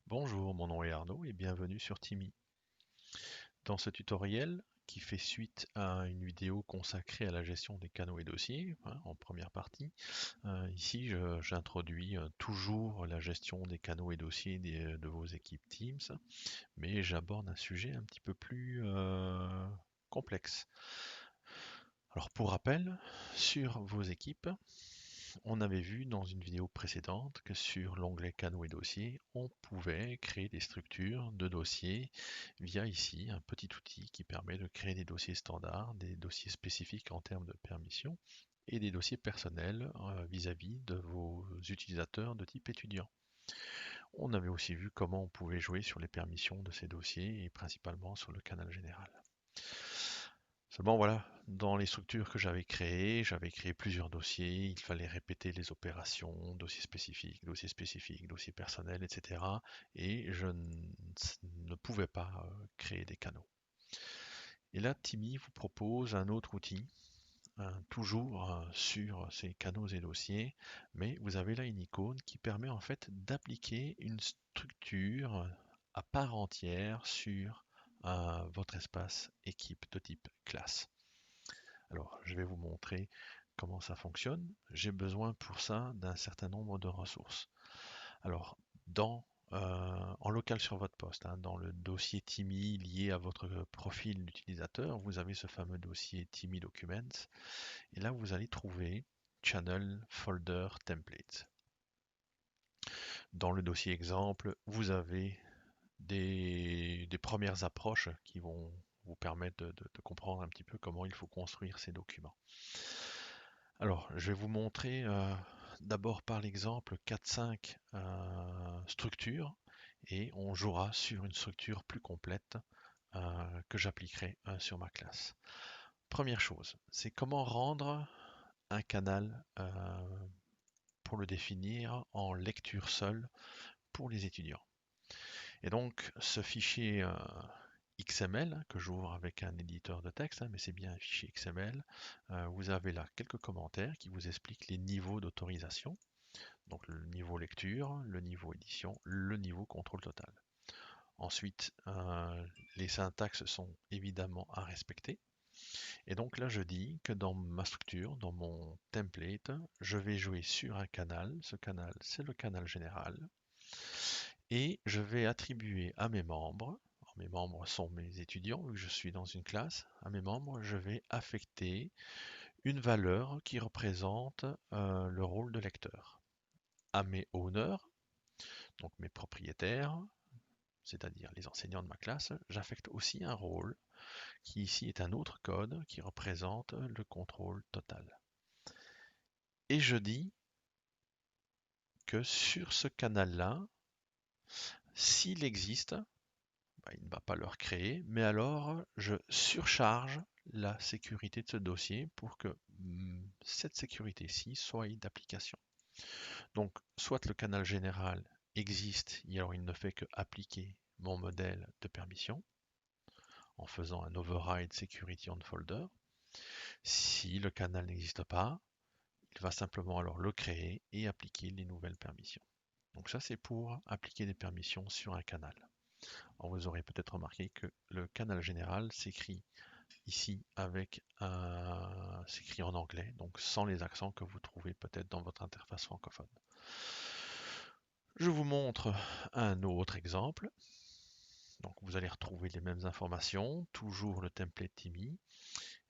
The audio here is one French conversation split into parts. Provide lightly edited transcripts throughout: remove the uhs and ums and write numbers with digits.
Bonjour, mon nom est Arnaud et bienvenue sur Timmy. Dans ce tutoriel, qui fait suite à une vidéo consacrée à la gestion des canaux et dossiers, en première partie, ici j'introduis toujours la gestion des canaux et dossiers de vos équipes Teams, mais j'aborde un sujet un petit peu plus complexe. Alors pour rappel, sur vos équipes, on avait vu dans une vidéo précédente que sur l'onglet Canaux et dossiers, on pouvait créer des structures de dossiers via ici un petit outil qui permet de créer des dossiers standards, des dossiers spécifiques en termes de permission et des dossiers personnels vis-à-vis de vos utilisateurs de type étudiant. On avait aussi vu comment on pouvait jouer sur les permissions de ces dossiers et principalement sur le canal général. Seulement voilà, dans les structures que j'avais créé plusieurs dossiers, il fallait répéter les opérations, dossier spécifique, dossier personnel, etc. Et je ne pouvais pas créer des canaux. Et là, Timmy vous propose un autre outil, toujours sur ces canaux et dossiers, mais vous avez là une icône qui permet en fait d'appliquer une structure à part entière sur votre espace équipe de type classe. Alors, je vais vous montrer comment ça fonctionne. J'ai besoin pour ça d'un certain nombre de ressources. Alors, en local sur votre poste, dans le dossier Timmy lié à votre profil d'utilisateur, vous avez ce fameux dossier Timmy Documents. Et là, vous allez trouver Channel Folder Template. Dans le dossier exemple, vous avez des premières approches qui vont vous permettre de comprendre un petit peu comment il faut construire ces documents. Alors, je vais vous montrer d'abord par l'exemple 4-5 structures et on jouera sur une structure plus complète que j'appliquerai sur ma classe. Première chose, c'est comment rendre un canal pour le définir en lecture seule pour les étudiants. Et donc, ce fichier XML que j'ouvre avec un éditeur de texte, mais c'est bien un fichier XML. Vous avez là quelques commentaires qui vous expliquent les niveaux d'autorisation. Donc le niveau lecture, le niveau édition, le niveau contrôle total. Ensuite, les syntaxes sont évidemment à respecter. Et donc là, je dis que dans ma structure, dans mon template, je vais jouer sur un canal. Ce canal, c'est le canal général. Et je vais attribuer à mes membres sont mes étudiants, vu que je suis dans une classe, à mes membres, je vais affecter une valeur qui représente le rôle de lecteur. À mes owners, donc mes propriétaires, c'est-à-dire les enseignants de ma classe, j'affecte aussi un rôle qui ici est un autre code qui représente le contrôle total. Et je dis que sur ce canal-là, s'il existe, il ne va pas leur créer, mais alors je surcharge la sécurité de ce dossier pour que cette sécurité-ci soit d'application. Donc, soit le canal général existe, et alors il ne fait que appliquer mon modèle de permission en faisant un override security on folder. Si le canal n'existe pas, il va simplement alors le créer et appliquer les nouvelles permissions. Donc ça, c'est pour appliquer des permissions sur un canal. Alors vous aurez peut-être remarqué que le canal général s'écrit ici avec s'écrit en anglais, donc sans les accents que vous trouvez peut-être dans votre interface francophone. Je vous montre un autre exemple. Donc vous allez retrouver les mêmes informations, toujours le template Timmy.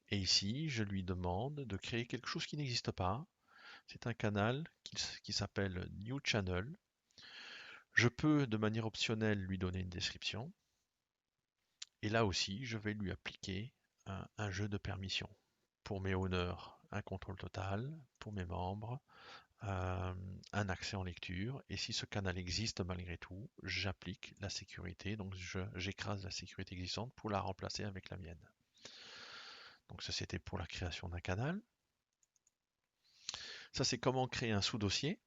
Et ici, je lui demande de créer quelque chose qui n'existe pas. C'est un canal qui s'appelle New Channel. Je peux de manière optionnelle lui donner une description. Et là aussi, je vais lui appliquer un jeu de permissions. Pour mes owners, un contrôle total. Pour mes membres, un accès en lecture. Et si ce canal existe malgré tout, j'applique la sécurité. Donc j'écrase la sécurité existante pour la remplacer avec la mienne. Donc ça c'était pour la création d'un canal. Ça c'est comment créer un sous-dossier.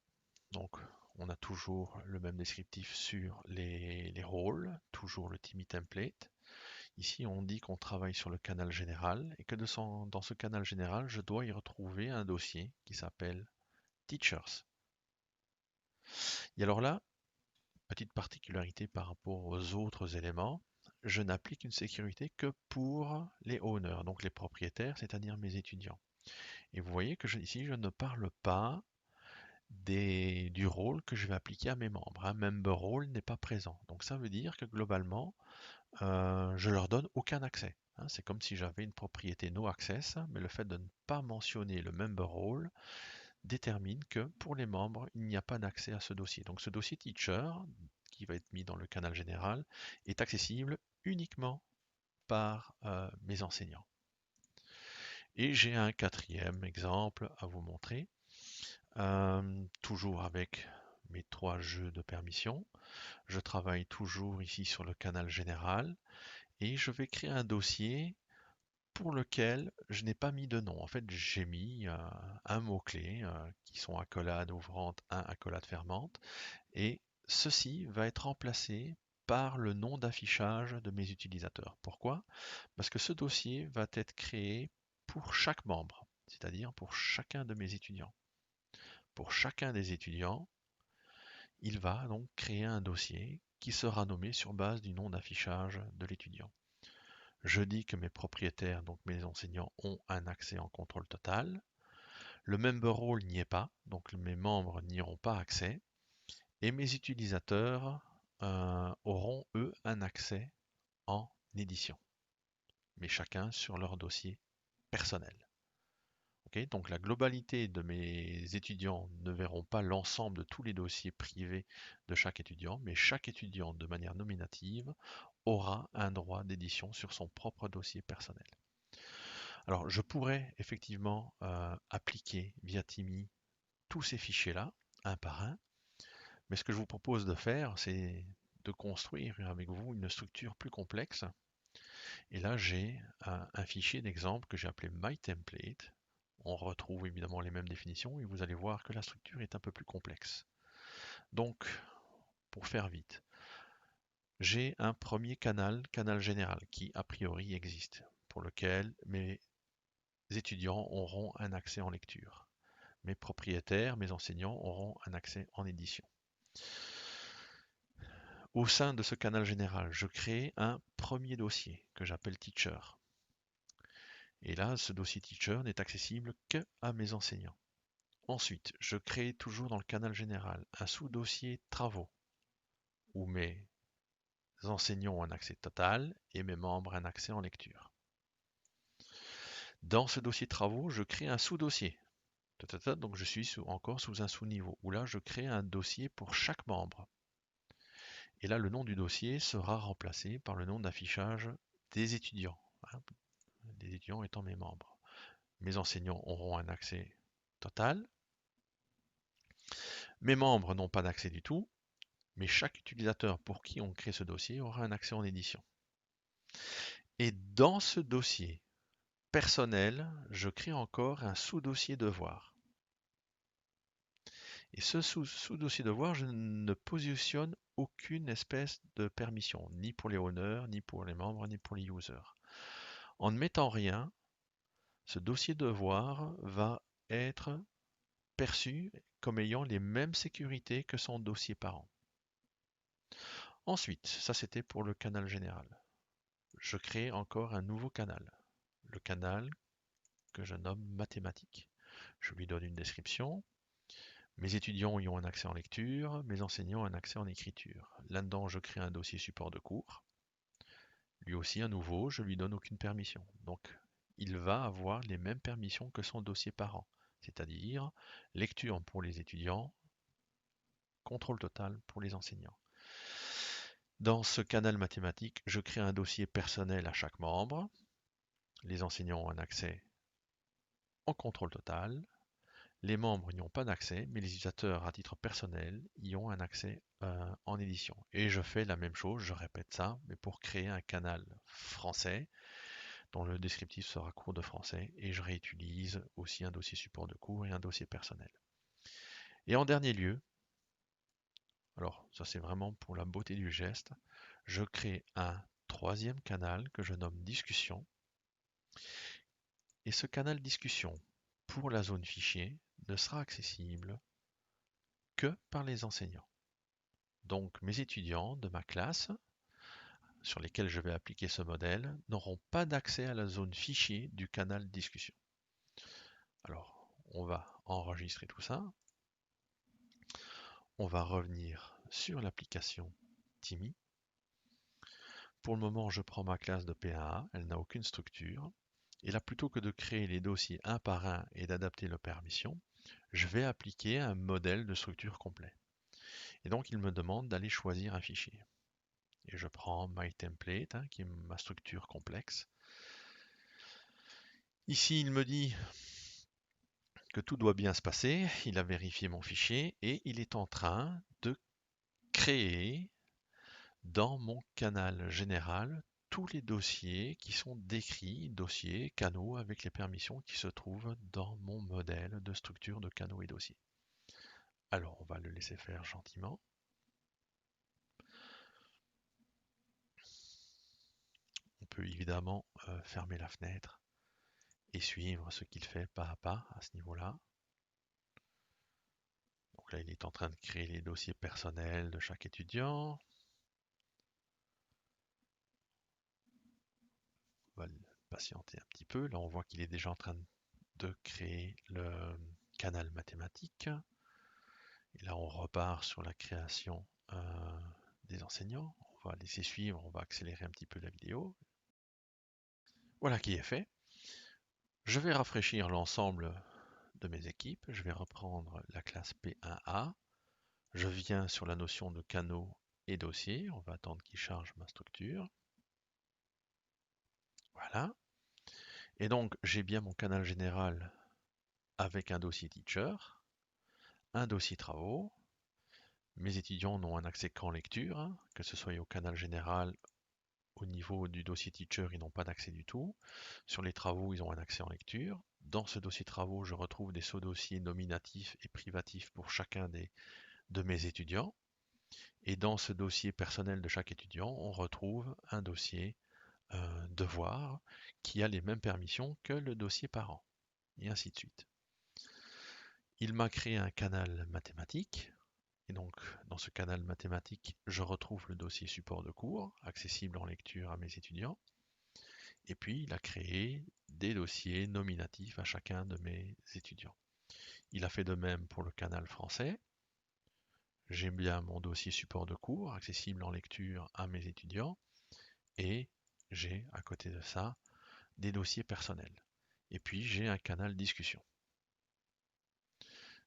Donc on a toujours le même descriptif sur les rôles, toujours le Timmy template. Ici, on dit qu'on travaille sur le canal général et que dans ce canal général, je dois y retrouver un dossier qui s'appelle Teachers. Et alors là, petite particularité par rapport aux autres éléments, je n'applique une sécurité que pour les owners, donc les propriétaires, c'est-à-dire mes étudiants. Et vous voyez que ici, je ne parle pas du rôle que je vais appliquer à mes membres. Un member role n'est pas présent. Donc ça veut dire que globalement, je leur donne aucun accès. C'est comme si j'avais une propriété no access, mais le fait de ne pas mentionner le member role détermine que pour les membres, il n'y a pas d'accès à ce dossier. Donc ce dossier teacher, qui va être mis dans le canal général, est accessible uniquement par mes enseignants. Et j'ai un quatrième exemple à vous montrer, toujours avec mes 3 jeux de permission. Je travaille toujours ici sur le canal général et je vais créer un dossier pour lequel je n'ai pas mis de nom. En fait, j'ai mis un mot-clé qui sont accolade ouvrante, accolade fermante, et ceci va être remplacé par le nom d'affichage de mes utilisateurs. Pourquoi? Parce que ce dossier va être créé pour chaque membre, c'est-à-dire pour chacun de mes étudiants. Pour chacun des étudiants, il va donc créer un dossier qui sera nommé sur base du nom d'affichage de l'étudiant. Je dis que mes propriétaires, donc mes enseignants, ont un accès en contrôle total. Le member role n'y est pas, donc mes membres n'y auront pas accès. Et mes utilisateurs auront, eux, un accès en édition, mais chacun sur leur dossier personnel. Okay, donc la globalité de mes étudiants ne verront pas l'ensemble de tous les dossiers privés de chaque étudiant, mais chaque étudiant, de manière nominative, aura un droit d'édition sur son propre dossier personnel. Alors, je pourrais effectivement appliquer via Timmy tous ces fichiers-là, un par un, mais ce que je vous propose de faire, c'est de construire avec vous une structure plus complexe. Et là, j'ai un fichier d'exemple que j'ai appelé myTemplate. On retrouve évidemment les mêmes définitions et vous allez voir que la structure est un peu plus complexe. Donc, pour faire vite, j'ai un premier canal général, qui a priori existe, pour lequel mes étudiants auront un accès en lecture. Mes propriétaires, mes enseignants auront un accès en édition. Au sein de ce canal général, je crée un premier dossier que j'appelle Teacher. Et là, ce dossier Teacher n'est accessible que à mes enseignants. Ensuite, je crée toujours dans le canal général un sous-dossier Travaux, où mes enseignants ont un accès total et mes membres un accès en lecture. Dans ce dossier Travaux, je crée un sous-dossier. Donc je suis encore sous un sous-niveau, où là je crée un dossier pour chaque membre. Et là, le nom du dossier sera remplacé par le nom d'affichage des étudiants, des étudiants étant mes membres. Mes enseignants auront un accès total. Mes membres n'ont pas d'accès du tout, mais chaque utilisateur pour qui on crée ce dossier aura un accès en édition. Et dans ce dossier personnel, je crée encore un sous-dossier devoir. Et ce sous-dossier devoir, je ne positionne aucune espèce de permission, ni pour les owners, ni pour les membres, ni pour les users. En ne mettant rien, ce dossier devoir va être perçu comme ayant les mêmes sécurités que son dossier parent. Ensuite, ça c'était pour le canal général. Je crée encore un nouveau canal, le canal que je nomme mathématiques. Je lui donne une description. Mes étudiants y ont un accès en lecture, mes enseignants un accès en écriture. Là-dedans, je crée un dossier support de cours. Lui aussi, à nouveau, je lui donne aucune permission. Donc, il va avoir les mêmes permissions que son dossier parent, c'est-à-dire lecture pour les étudiants, contrôle total pour les enseignants. Dans ce canal mathématique, je crée un dossier personnel à chaque membre. Les enseignants ont un accès en contrôle total. Les membres n'y ont pas d'accès, mais les utilisateurs à titre personnel y ont un accès en édition. Et je fais la même chose, je répète ça, mais pour créer un canal français dont le descriptif sera cours de français, et je réutilise aussi un dossier support de cours et un dossier personnel. Et en dernier lieu, alors ça c'est vraiment pour la beauté du geste, je crée un troisième canal que je nomme discussion. Et ce canal discussion, pour la zone fichier, ne sera accessible que par les enseignants. Donc mes étudiants de ma classe, sur lesquels je vais appliquer ce modèle, n'auront pas d'accès à la zone fichier du canal discussion. Alors, on va enregistrer tout ça. On va revenir sur l'application Timmy. Pour le moment, je prends ma classe de P1A, elle n'a aucune structure. Et là, plutôt que de créer les dossiers un par un et d'adapter leurs permissions, je vais appliquer un modèle de structure complet. Et donc, il me demande d'aller choisir un fichier. Et je prends MyTemplate, qui est ma structure complexe. Ici, il me dit que tout doit bien se passer. Il a vérifié mon fichier et il est en train de créer dans mon canal général tous les dossiers qui sont décrits, dossiers, canaux avec les permissions qui se trouvent dans mon modèle de structure de canaux et dossiers. Alors on va le laisser faire gentiment. On peut évidemment fermer la fenêtre et suivre ce qu'il fait pas à pas à ce niveau-là. Donc là il est en train de créer les dossiers personnels de chaque étudiant. On va patienter un petit peu. Là on voit qu'il est déjà en train de créer le canal mathématique. Et là, on repart sur la création des enseignants. On va laisser suivre, on va accélérer un petit peu la vidéo. Voilà qui est fait. Je vais rafraîchir l'ensemble de mes équipes. Je vais reprendre la classe P1A. Je viens sur la notion de canaux et dossiers. On va attendre qu'il charge ma structure. Voilà. Et donc, j'ai bien mon canal général avec un dossier teacher, un dossier travaux. Mes étudiants n'ont un accès qu'en lecture, que ce soit au canal général. Au niveau du dossier teacher, ils n'ont pas d'accès du tout. Sur les travaux, ils ont un accès en lecture. Dans ce dossier travaux, je retrouve des sous-dossiers nominatifs et privatifs pour chacun de mes étudiants. Et dans ce dossier personnel de chaque étudiant, on retrouve un dossier devoir qui a les mêmes permissions que le dossier parent. Et ainsi de suite. Il m'a créé un canal mathématique. Et donc, dans ce canal mathématique, je retrouve le dossier support de cours, accessible en lecture à mes étudiants. Et puis, il a créé des dossiers nominatifs à chacun de mes étudiants. Il a fait de même pour le canal français. J'ai bien mon dossier support de cours, accessible en lecture à mes étudiants. Et j'ai, à côté de ça, des dossiers personnels. Et puis, j'ai un canal discussion.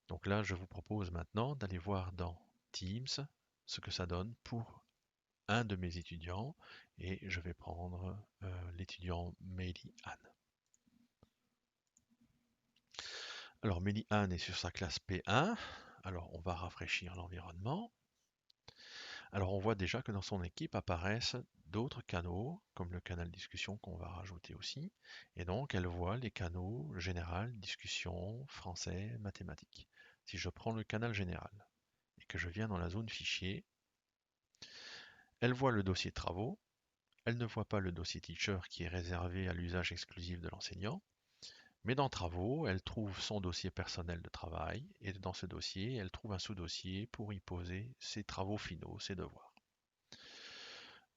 Donc là, je vous propose maintenant d'aller voir dans Teams ce que ça donne pour un de mes étudiants. Et je vais prendre l'étudiant Meili Anne. Alors Mélie Anne est sur sa classe P1. Alors on va rafraîchir l'environnement. Alors on voit déjà que dans son équipe apparaissent d'autres canaux, comme le canal discussion qu'on va rajouter aussi. Et donc elle voit les canaux général, discussion, français, mathématiques. Si je prends le canal général et que je viens dans la zone fichier, elle voit le dossier travaux. Elle ne voit pas le dossier teacher qui est réservé à l'usage exclusif de l'enseignant. Mais dans Travaux, elle trouve son dossier personnel de travail et dans ce dossier, elle trouve un sous-dossier pour y poser ses travaux finaux, ses devoirs.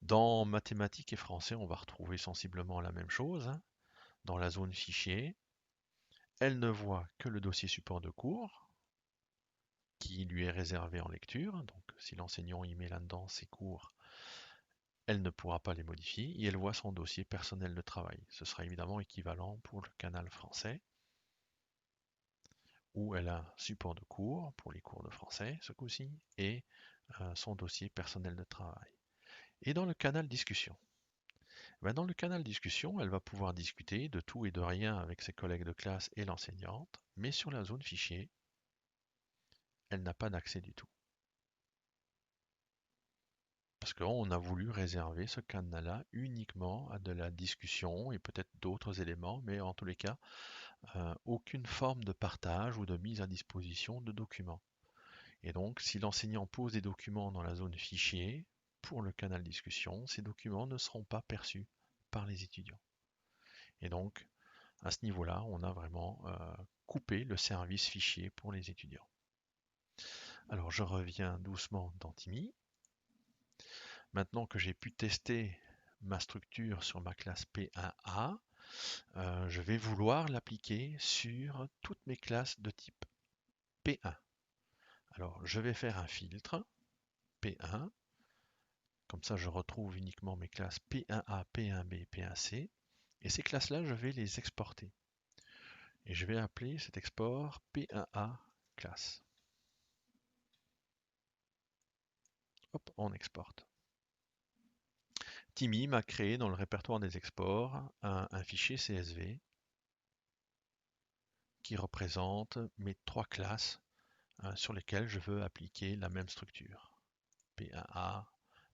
Dans Mathématiques et Français, on va retrouver sensiblement la même chose. Dans la zone fichier, elle ne voit que le dossier support de cours qui lui est réservé en lecture. Donc si l'enseignant y met là-dedans ses cours, elle ne pourra pas les modifier et elle voit son dossier personnel de travail. Ce sera évidemment équivalent pour le canal français, où elle a un support de cours pour les cours de français ce coup-ci et son dossier personnel de travail. Et dans le canal discussion, dans le canal discussion, elle va pouvoir discuter de tout et de rien avec ses collègues de classe et l'enseignante, mais sur la zone fichier, elle n'a pas d'accès du tout. Parce qu'on a voulu réserver ce canal-là uniquement à de la discussion et peut-être d'autres éléments, mais en tous les cas, aucune forme de partage ou de mise à disposition de documents. Et donc, si l'enseignant pose des documents dans la zone fichier, pour le canal discussion, ces documents ne seront pas perçus par les étudiants. Et donc, à ce niveau-là, on a vraiment coupé le service fichier pour les étudiants. Alors, je reviens doucement dans Timmy. Maintenant que j'ai pu tester ma structure sur ma classe P1A, je vais vouloir l'appliquer sur toutes mes classes de type P1. Alors, je vais faire un filtre P1. Comme ça, je retrouve uniquement mes classes P1A, P1B, P1C. Et ces classes-là, je vais les exporter. Et je vais appeler cet export P1A classe. Hop, on exporte. Timmy m'a créé dans le répertoire des exports un fichier CSV qui représente mes trois classes sur lesquelles je veux appliquer la même structure. P1A,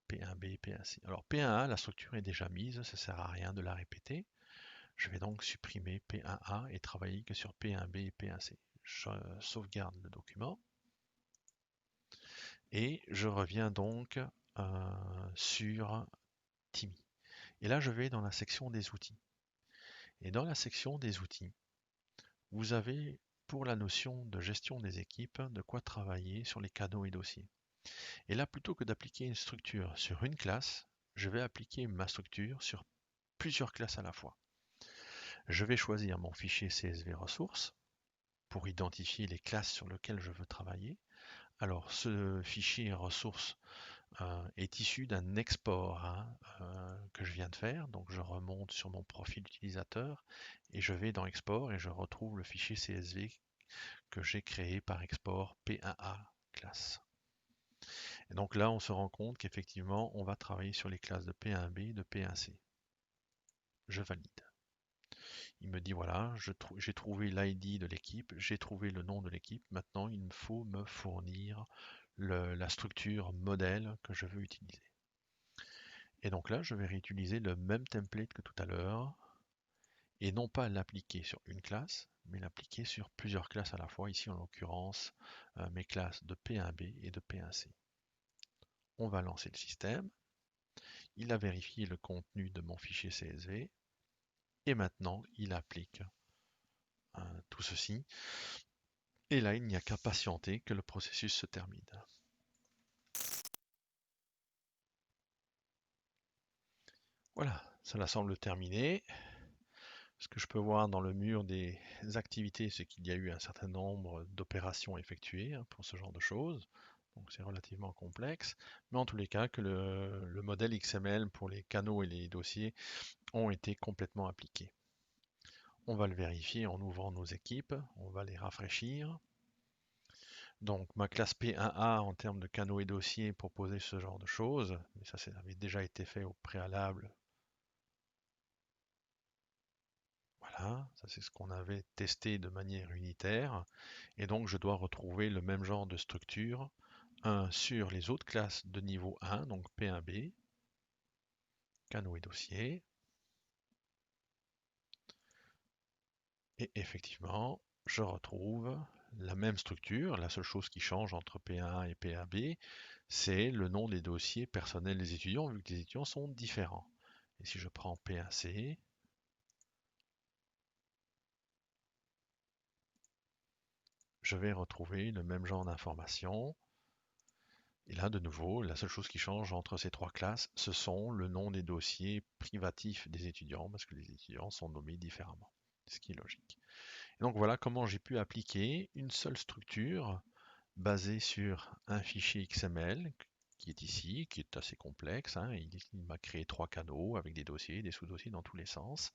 P1B, P1C. Alors P1A, la structure est déjà mise, ça ne sert à rien de la répéter. Je vais donc supprimer P1A et travailler que sur P1B et P1C. Je sauvegarde le document et je reviens donc sur Timmy. Et là, je vais dans la section des outils. Et dans la section des outils, vous avez pour la notion de gestion des équipes de quoi travailler sur les canaux et dossiers. Et là, plutôt que d'appliquer une structure sur une classe, je vais appliquer ma structure sur plusieurs classes à la fois. Je vais choisir mon fichier CSV ressources pour identifier les classes sur lesquelles je veux travailler. Alors, ce fichier ressources est issu d'un export que je viens de faire. Donc, je remonte sur mon profil utilisateur et je vais dans Export et je retrouve le fichier CSV que j'ai créé par export P1A classe. Et donc là, on se rend compte qu'effectivement, on va travailler sur les classes de P1B et de P1C. Je valide. Il me dit voilà, j'ai trouvé l'ID de l'équipe, j'ai trouvé le nom de l'équipe. Maintenant, il me faut me fournir la structure modèle que je veux utiliser. Et donc là, je vais réutiliser le même template que tout à l'heure et non pas l'appliquer sur une classe, mais l'appliquer sur plusieurs classes à la fois. Ici, en l'occurrence, mes classes de P1B et de P1C. On va lancer le système. Il a vérifié le contenu de mon fichier CSV et maintenant il applique tout ceci. Et là, il n'y a qu'à patienter que le processus se termine. Voilà, cela semble terminé. Ce que je peux voir dans le mur des activités, c'est qu'il y a eu un certain nombre d'opérations effectuées pour ce genre de choses. Donc c'est relativement complexe. Mais en tous les cas, que le modèle XML pour les canaux et les dossiers ont été complètement appliqués. On va le vérifier en ouvrant nos équipes. On va les rafraîchir. Donc ma classe P1A en termes de canaux et dossiers proposait ce genre de choses. Mais ça avait déjà été fait au préalable. Voilà, ça c'est ce qu'on avait testé de manière unitaire. Et donc je dois retrouver le même genre de structure sur les autres classes de niveau 1, donc P1B, canaux et dossiers. Et effectivement, je retrouve la même structure. La seule chose qui change entre P1A et P1B, c'est le nom des dossiers personnels des étudiants, vu que les étudiants sont différents. Et si je prends P1C, je vais retrouver le même genre d'informations. Et là, de nouveau, la seule chose qui change entre ces trois classes, ce sont le nom des dossiers privatifs des étudiants, parce que les étudiants sont nommés différemment, ce qui est logique. Et donc voilà comment j'ai pu appliquer une seule structure basée sur un fichier XML qui est ici, qui est assez complexe. Il m'a créé trois canaux avec des dossiers, des sous-dossiers dans tous les sens.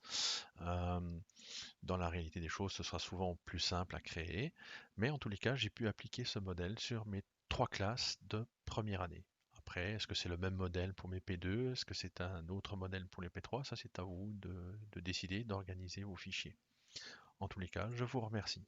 Dans la réalité des choses, ce sera souvent plus simple à créer, mais en tous les cas, j'ai pu appliquer ce modèle sur mes trois classes de première année. Après, est-ce que c'est le même modèle pour mes P2? Est-ce que c'est un autre modèle pour les P3? Ça, c'est à vous de décider, d'organiser vos fichiers. En tous les cas, je vous remercie.